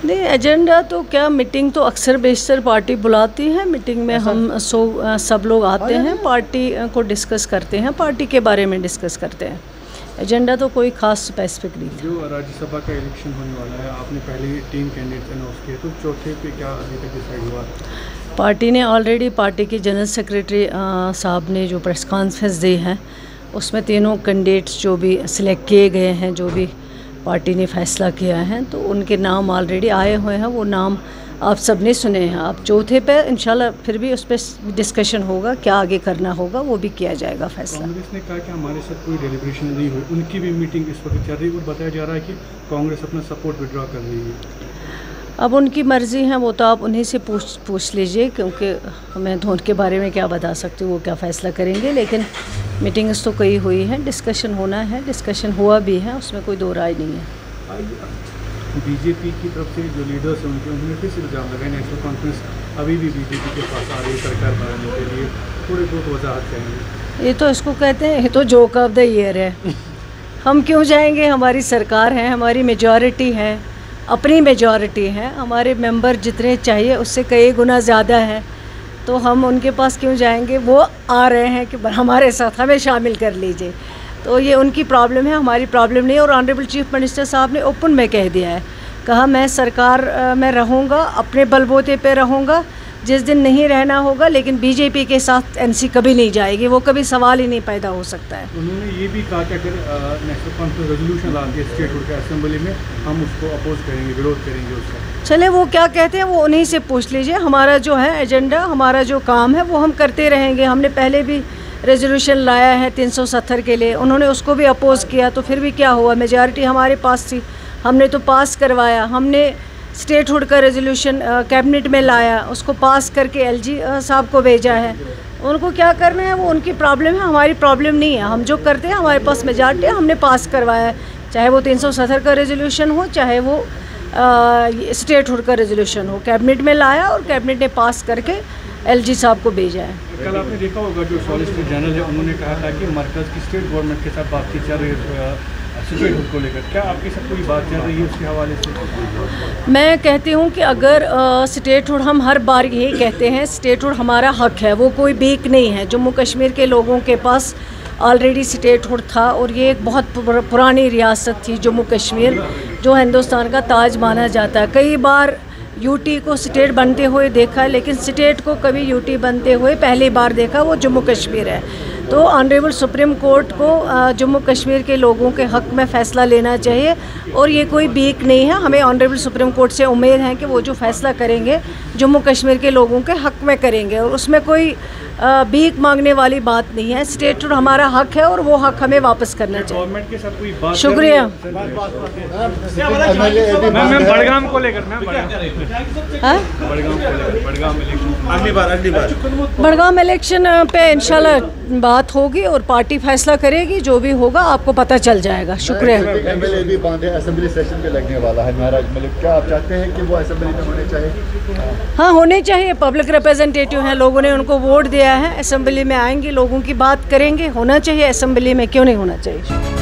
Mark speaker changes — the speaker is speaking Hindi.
Speaker 1: नहीं, एजेंडा तो क्या, मीटिंग तो अक्सर बेशतर पार्टी बुलाती है। मीटिंग में हम सब लोग आते हैं, पार्टी को डिस्कस करते हैं, पार्टी के बारे में डिस्कस करते हैं। एजेंडा तो कोई खास स्पेसिफिक नहीं है।
Speaker 2: जो राज्यसभा का इलेक्शन होने वाला है, आपने पहले 3 कैंडिडेट्स अनाउंस किए, तो चौथे पे क्या अभी तक डिसाइड हुआ?
Speaker 1: पार्टी ने ऑलरेडी, पार्टी के जनरल सेक्रेटरी साहब ने जो प्रेस कॉन्फ्रेंस दी है उसमें तीनों कैंडिडेट्स जो भी सिलेक्ट किए गए हैं, जो भी पार्टी ने फैसला किया है, तो उनके नाम ऑलरेडी आए हुए हैं। वो नाम आप सब ने सुने हैं। आप चौथे पे इंशाल्लाह फिर भी उस पर डिस्कशन होगा, क्या आगे करना होगा वो भी किया जाएगा फैसला।
Speaker 2: कांग्रेस ने कहा कि हमारे साथ कोई डेलिब्रेशन नहीं हुई, उनकी भी मीटिंग इस वक्त चल रही है और बताया जा रहा है कि कांग्रेस अपना सपोर्ट विड्रॉ कर रही है।
Speaker 1: अब उनकी मर्ज़ी है, वो तो आप उन्हीं से पूछ लीजिए, क्योंकि मैं तो उनके बारे में क्या बता सकती हूँ वो क्या फ़ैसला करेंगे। लेकिन मीटिंग्स तो कई हुई हैं, डिस्कशन होना है, डिस्कशन हुआ भी है, उसमें कोई दो राय नहीं है।
Speaker 2: बीजेपी की तरफ से जो लीडर्स हैं उन्होंने फिर से इल्ज़ाम लगाए नेशनल कॉन्फ्रेंस अभी भी बीजेपी के पास आ रही है सरकार बनाने के लिए, थोड़ी बहुत वजाहत करेंगे?
Speaker 1: ये तो इसको कहते हैं, ये तो जोक ऑफ द ईयर है। हम क्यों जाएंगे, हमारी सरकार है, हमारी मेजॉरिटी है, अपनी मेजॉरिटी है, हमारे मेंबर जितने चाहिए उससे कई गुना ज़्यादा है, तो हम उनके पास क्यों जाएंगे? वो आ रहे हैं कि हमारे साथ हमें शामिल कर लीजिए, तो ये उनकी प्रॉब्लम है, हमारी प्रॉब्लम नहीं है। और ऑनरेबल चीफ मिनिस्टर साहब ने ओपन में कह दिया है, कहा मैं सरकार में रहूँगा, अपने बलबूते पे रहूँगा, जिस दिन नहीं रहना होगा, लेकिन बीजेपी के साथ एनसी कभी नहीं जाएगी, वो कभी सवाल ही नहीं पैदा हो सकता है।
Speaker 2: उन्होंने ये भी कहा कि अगर नेशनल कॉन्फ्रेंस रेजोल्यूशन लाती है स्टेटहुड के असेंबली में, हम उसको अपोज करेंगे, विरोध करेंगे उसका।
Speaker 1: चले वो क्या कहते हैं वो उन्हीं से पूछ लीजिए। हमारा जो है एजेंडा, हमारा जो काम है वो हम करते रहेंगे। हमने पहले भी रेजोल्यूशन लाया है 370 के लिए, उन्होंने उसको भी अपोज़ किया, तो फिर भी क्या हुआ, मेजॉरिटी हमारे पास थी, हमने तो पास करवाया। हमने स्टेटहुड का रेजोल्यूशन कैबिनेट में लाया, उसको पास करके एलजी साहब को भेजा है। उनको क्या करना है वो उनकी प्रॉब्लम है, हमारी प्रॉब्लम नहीं है। हम जो करते हैं, हमारे पास मेजॉरिटी है, हमने पास करवाया है, चाहे वो 370 का रेजोल्यूशन हो, चाहे वो स्टेटहुड का रेजोल्यूशन हो, कैबिनेट में लाया और कैबिनेट ने पास करके एलजी साहब को भेजा है।
Speaker 2: कल आपने देखा होगा जो सॉलिसिटर जनरल है, उन्होंने कहा था कि मरकज़ की स्टेट गवर्नमेंट के साथ बातचीत चल रही है स्टेटहुड को लेकर, क्या आपके साथ कोई बात चल रही है उसके हवाले से?
Speaker 1: मैं कहती हूँ कि अगर स्टेटहुड, हम हर बार यही कहते हैं, स्टेटहुड हमारा हक है, वो कोई बीक नहीं है। जम्मू कश्मीर के लोगों के पास ऑलरेडी स्टेटहुड था और ये एक बहुत पुरानी रियासत थी जम्मू कश्मीर, जो हिंदुस्तान का ताज माना जाता है। कई बार यूटी को स्टेट बनते हुए देखा, लेकिन स्टेट को कभी यूटी बनते हुए पहली बार देखा वो जम्मू कश्मीर है। तो ऑनरेबल सुप्रीम कोर्ट को जम्मू कश्मीर के लोगों के हक़ में फ़ैसला लेना चाहिए और ये कोई बीक नहीं है। हमें ऑनरेबल सुप्रीम कोर्ट से उम्मीद है कि वो जो फ़ैसला करेंगे जम्मू कश्मीर के लोगों के हक़ में करेंगे और उसमें कोई भीख मांगने वाली बात नहीं है। स्टेटहुड हमारा हक़ है और वो हक़ हमें वापस करना चाहिए।
Speaker 2: गवर्नमेंट के साथ कोई बात?
Speaker 1: शुक्रिया।
Speaker 2: बड़गाम को लेकर
Speaker 1: बड़गाम इलेक्शन पे इंशाल्लाह बात होगी और पार्टी फैसला करेगी, जो भी होगा आपको पता चल जाएगा। शुक्रिया।
Speaker 3: एमएलए भी बांधे असेंबली सेशन पे लगने वाला है महाराज, मतलब क्या आप चाहते हैं कि वो असेंबली में होने चाहिए?
Speaker 1: हाँ, होने चाहिए। पब्लिक रिप्रेजेंटेटिव हैं, लोगों ने उनको वोट दिया है, असेंबली में आएंगे, लोगों की बात करेंगे, होना चाहिए असेंबली में, क्यों नहीं होना चाहिए।